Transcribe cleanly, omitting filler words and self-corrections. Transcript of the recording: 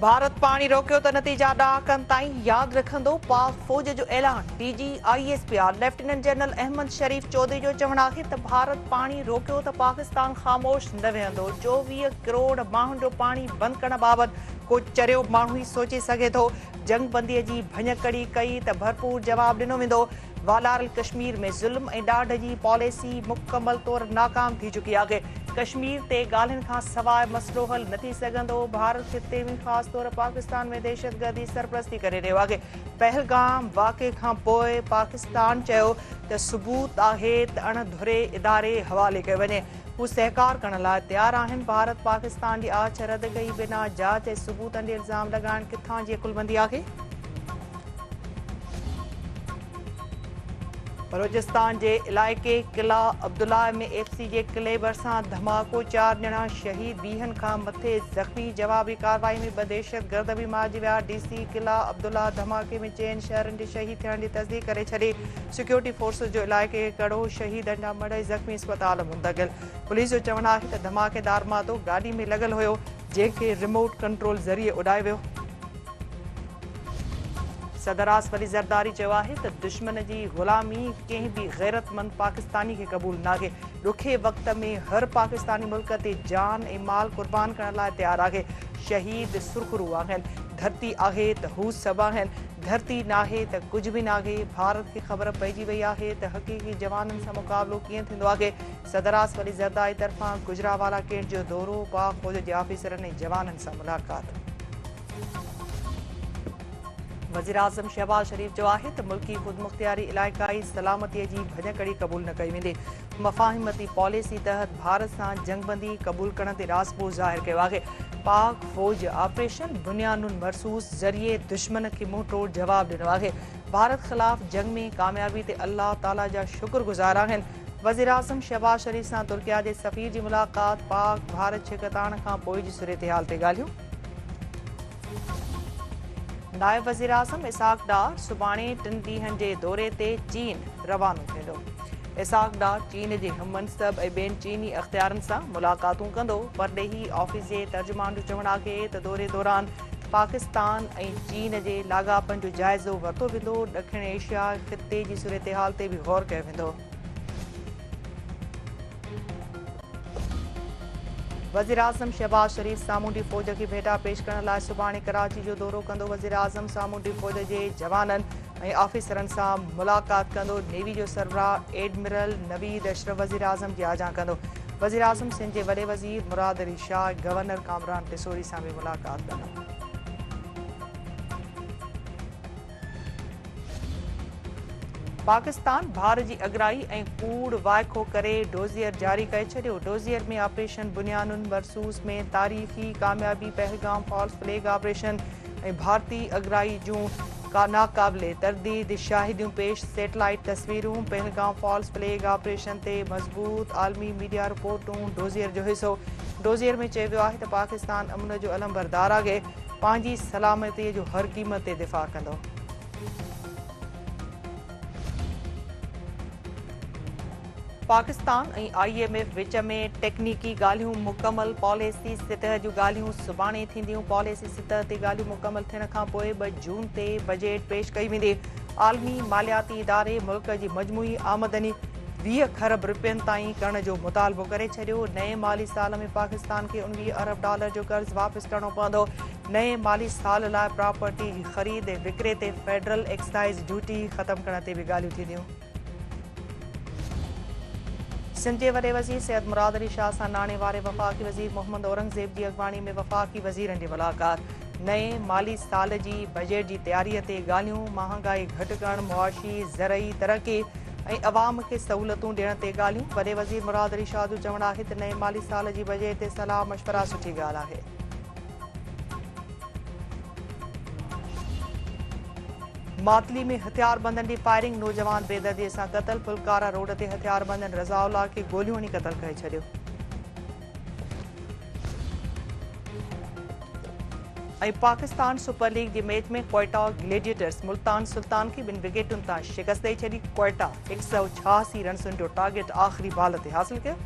भारत पानी रोकियो त नतीजा ॾाकनि ताईं यादि रखंदो पाक फ़ौज जो ऐलान। DG ISPR lieutenant general Ahmad Sharif Chaudhry जो चवणु आहे त भारत पाणी रोकियो त पाकिस्तान ख़ामोश न वेहंदो। 24 करोड़ माण्हुनि जो पाणी बंदि करण बाबति को चरियो माण्हू ई सोचे सघे थो। जंगबंदीअ जी भञकड़ी कई त भरपूर जवाबु ॾिनो वेंदो। वालारल कश्मीर में ज़ुल्म ऐं ॾाढ जी पॉलिसी मुकमल तौरु नाकाम थी चुकी आहे। कश्मीर ते ॻाल्हियुनि खां सवाइ मसइलो हल न थी सघंदो। भारत ख़िते में ख़ासि तौरु पाकिस्तान में दहशतगर्दी सरपरस्ती करे रहियो आहे। पहलगाम वाक़े खां पोइ पाकिस्तान चयो त सबूत आहे त अणधुरे इदारे हवाले कयो वञे। हू सहकार करण लाइ तयारु आहिनि। भारत पाकिस्तान जी आछ रद्द कई बिना जांच ऐं सबूतनि ते इल्ज़ाम लॻाइण किथां जी अकुलमंदी आहे। बलोचिस्तान जे इलाइक़े किला अब्दुल्ला में FC जे किले भरिसां धमाको। 4 ॼणा शहीद, 20 खां मथे ज़ख़्मी। जवाबी कार्रवाई में 2 दहशतगर्द बि मारिजी विया। DC किला अब्दुल्ला धमाके में 4 शहरनि जे शहीद थियण जी तस्दीक करे छॾी। सिक्योरिटी फोर्सिस जो इलाइक़े कड़ो शहीदनि जा मड़ई ज़ख़्मी अस्पताल मुंतक़िल। पुलिस जो चवणु आहे त धमाकेदार मादो गाॾी में लॻल हुयो, जंहिंखे रिमोट कंट्रोल ज़रिए उॾाए वियो। सदर आसिफ अली ज़रदारी चयो आहे त दुश्मन जी ग़ुलामी कंहिं बि गैरतमंद पाकिस्तानी खे क़बूल नाहे। ॾुखे वक़्त में हर पाकिस्तानी मुल्क ते जान ऐं माल क़ुर्बान करण लाइ तयारु आहे। शहीद सुरख़रू आहिनि। धरती आहे त हू सभु आहिनि, धरती नाहे त कुझु बि नाहे। भारत खे ख़बर पइजी वई आहे त हक़ीक़ी जवाननि सां मुक़ाबिलो कीअं थींदो आहे। सदर आसिफ अली ज़रदारी तरफ़ां गुजरावाला कैंट जो दौरो, पाक फ़ौज जे ऑफिसरनि ऐं जवाननि सां मुलाक़ात। वज़ीर आज़म शहबाज शरीफ जो आहे त मुल्की ख़ुदमुख्तियारी इलाइक़ाई सलामतीअ जी भञकड़ी क़बूल न कई वेंदी। मफ़ाहिमती पॉलिसी तहत भारत सां जंगबंदी क़बूल करण ते राज़पो ज़ाहिर कयो आहे। पाक फ़ौज ऑपरेशन बुनियानुन मरसूस ज़रिए दुश्मन खे मुंहुं तोड़ जवाबु ॾिनो आहे। भारत ख़िलाफ़ जंग में कामयाबी ते अल्लाह ताला जा शुक्रगुज़ार आहिनि। वज़ीर आज़म शहबाज शरीफ सां तुर्किया जे सफ़ीर जी मुलाक़ात। पाक भारत छिकताइण खां पोइ जी सूरत ते ॻाल्हियूं। नायब वज़ीर आज़म इसहाक़ डार सुभाणे 3 ॾींहनि जे दौरे ते चीन रवानो थींदो। इसहाक़ डार चीन जे हममनसब ऐं ॿियनि चीनी अख़्तियारनि सां मुलाक़ातूं कंदो। परॾेही ऑफिस जे तर्जुमान जो चवणु आहे त दौरे दौरान पाकिस्तान ऐं चीन जे लाॻापनि जो जाइज़ो वरितो वेंदो। ॾखिण एशिया ख़िते जी सूरत ते बि ग़ौर कयो वेंदो। वज़ीर आज़म शहबाज शरीफ सामूंडी फ़ौज खे भेटा पेश करण लाइ सुभाणे कराची जो दौरो कंदो। वज़ीर आज़म सामूंडी फ़ौज जे जवाननि ऐं ऑफिसरनि सां मुलाक़ात कंदो। नेवी जो सरबराह एडमिरल नवीद अशरफ वज़ीर आज़म जी आजा कंदो। वज़ीर आज़म सिंध जे वॾे वज़ीर मुराद अली शाह, गवर्नर कामरान टिसोरी सां बि मुलाक़ात कंदो। पाकिस्तान भार जी अगराई ऐं कूड़ वाइखो करे डोज़ियर जारी करे छॾियो। डोज़ियर में ऑपरेशन बुनियानुन मरसूस में तारीख़ी कामयाबी। पहलगाम फॉल्स फ्लैग ऑपरेशन ऐं भारतीय अगराई जूं नाक़ाबिले तरदीद शाहिदियूं पेश। सैटेलाइट तस्वीरूं। पहलगाम फॉल्स फ्लैग ऑपरेशन ते मज़बूत आलमी मीडिया रिपोर्टूं। डोज़ियर जो हिसो। डोज़ियर में चयो वियो आहे त पाकिस्तान अमन जो अलमबरदार आहे, पंहिंजी सलामतीअ जो हर क़ीमत ते दिफ़ा कंदो। पाकिस्तान ऐं IMF विच में टेक्निकी ॻाल्हियूं मुकमल। पॉलिसी सतह जूं ॻाल्हियूं सुभाणे थींदियूं। पॉलिसी सतह ते ॻाल्हियूं मुकमल थियण खां पोइ 2 जून ते बजट पेश कई वेंदी। आलमी मालियाती इदारे मुल्क जी मजमूई आमदनी 20 खरब रुपयनि ताईं करण जो मुतालबो करे छॾियो। नए माली साल में पाकिस्तान खे $19 अरब जो कर्ज़ वापसि करणो पवंदो। नए माली साल लाइ प्रॉपर्टी जी ख़रीद ऐं विक्रे ते फेडरल एक्साइज़ ड्यूटी ख़तमु करण ते बि ॻाल्हियूं थींदियूं। सिंध जे वॾे वज़ीर सैयद मुराद अली शाह सां नाणे वारे वफ़ाक़ी वज़ीर मोहम्मद औरंगज़ेब जी अॻवानी में वफ़ाक़ी वज़ीरनि जी मुलाक़ात। नए माली साल जी बजट जी तयारीअ ते ॻाल्हियूं। महांगाई घटि करणु, मुआशी ज़रई तरक़ी ऐं अवाम खे सहूलियतूं ॾियण ते ॻाल्हियूं। वॾे वज़ीर मुराद अली शाह जो चवणु आहे त नए माली साल जी बजट ते सलाह मशवरा सुठी ॻाल्हि आहे। मातली में हथियारबंदनि जी फायरिंग। नौजवान बेदर्दीअ सां क़तल। फुलकारा रोड ते हथियारबंदनि रज़ाउल्ला खे गोलियूं हणी क़तल करे छॾियो। ऐं पाकिस्तान सुपर लीग जी मैच में क्वेटा ग्लेडिएटर्स मुल्तान सुल्तान खे 2 विकेटुनि तां शिकस्त ॾेई छॾी। क्वेटा 186 रन्सुनि जो टारगेट आख़िरी बाल ते हासिल कयो।